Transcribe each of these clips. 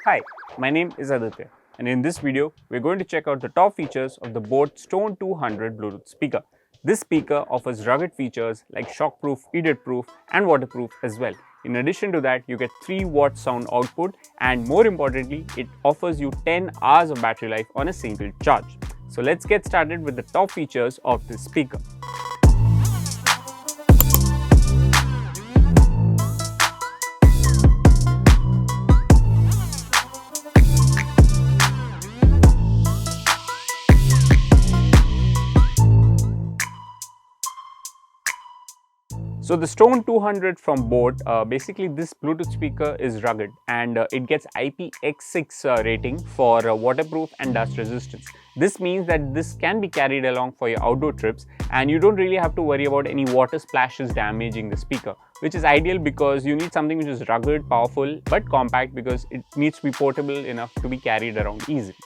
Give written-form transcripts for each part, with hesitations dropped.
Hi, my name is Aditya, and in this video, we're going to check out the top features of the Boat Stone 200 Bluetooth speaker. This speaker offers rugged features like shockproof, idiot-proof, and waterproof as well. In addition to that, you get 3-watt sound output, and more importantly, it offers you 10 hours of battery life on a single charge. So let's get started with the top features of this speaker. So the Stone 200 from Boat, basically this Bluetooth speaker is rugged and it gets IPX6 rating for waterproof and dust resistance. This means that this can be carried along for your outdoor trips and you don't really have to worry about any water splashes damaging the speaker, which is ideal because you need something which is rugged, powerful but compact because it needs to be portable enough to be carried around easily.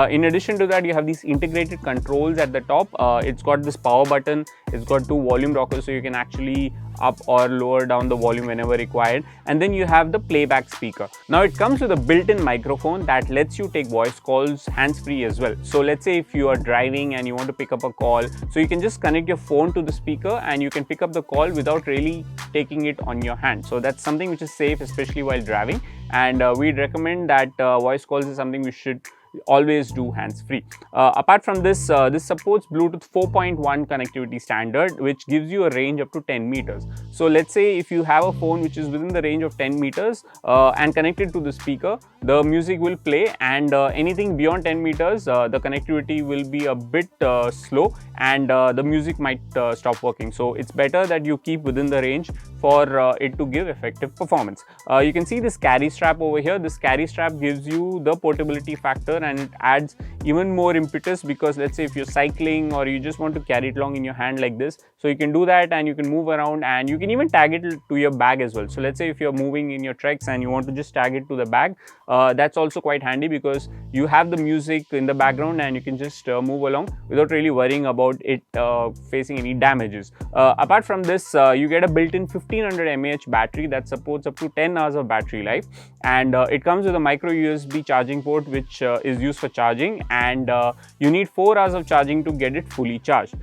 In addition to that, you have these integrated controls at the top. It's got this power button, it's got 2 volume rockers so you can actually up or lower down the volume whenever required, and then you have the playback speaker. Now it comes with a built-in microphone that lets you take voice calls hands-free as well. So let's say if you are driving and you want to pick up a call, so you can just connect your phone to the speaker and you can pick up the call without really taking it on your hand. So that's something which is safe, especially while driving, and we'd recommend that voice calls is something we should always do hands-free. Apart from this, this supports Bluetooth 4.1 connectivity standard, which gives you a range up to 10 meters. So let's say if you have a phone which is within the range of 10 meters and connected to the speaker, the music will play, and anything beyond 10 meters, the connectivity will be a bit slow and the music might stop working. So it's better that you keep within the range for it to give effective performance. You can see this carry strap over here. This carry strap gives you the portability factor and it adds even more impetus because let's say if you're cycling or you just want to carry it along in your hand like this, so you can do that and you can move around and you can even tag it to your bag as well. So let's say if you're moving in your treks and you want to just tag it to the bag, that's also quite handy because you have the music in the background and you can just move along without really worrying about it facing any damages. Apart from this, you get a built-in 1500 mAh battery that supports up to 10 hours of battery life, and it comes with a micro USB charging port which is used for charging, and you need 4 hours of charging to get it fully charged.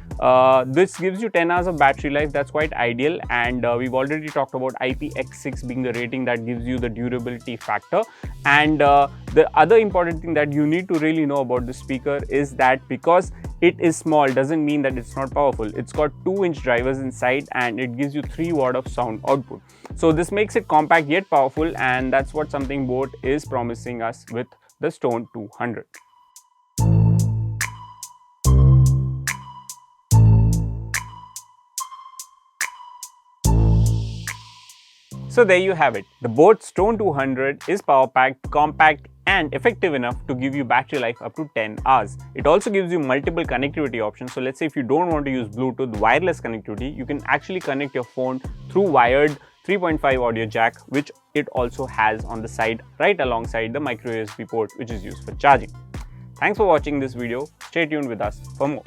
This gives you 10 hours of battery life. That's quite ideal, and we've already talked about IPX6 being the rating that gives you the durability factor. And the other important thing that you need to really know about this speaker is that because it is small doesn't mean that it's not powerful. It's got 2-inch drivers inside and it gives you 3 watt of sound output. So this makes it compact yet powerful, and that's what something Boat is promising us with the Stone 200. So there you have it. The Boat Stone 200 is power-packed, compact and effective enough to give you battery life up to 10 hours. It also gives you multiple connectivity options. So let's say if you don't want to use Bluetooth wireless connectivity, you can actually connect your phone through wired 3.5 audio jack, which it also has on the side right alongside the micro USB port which is used for charging. Thanks for watching this video. Stay tuned with us for more.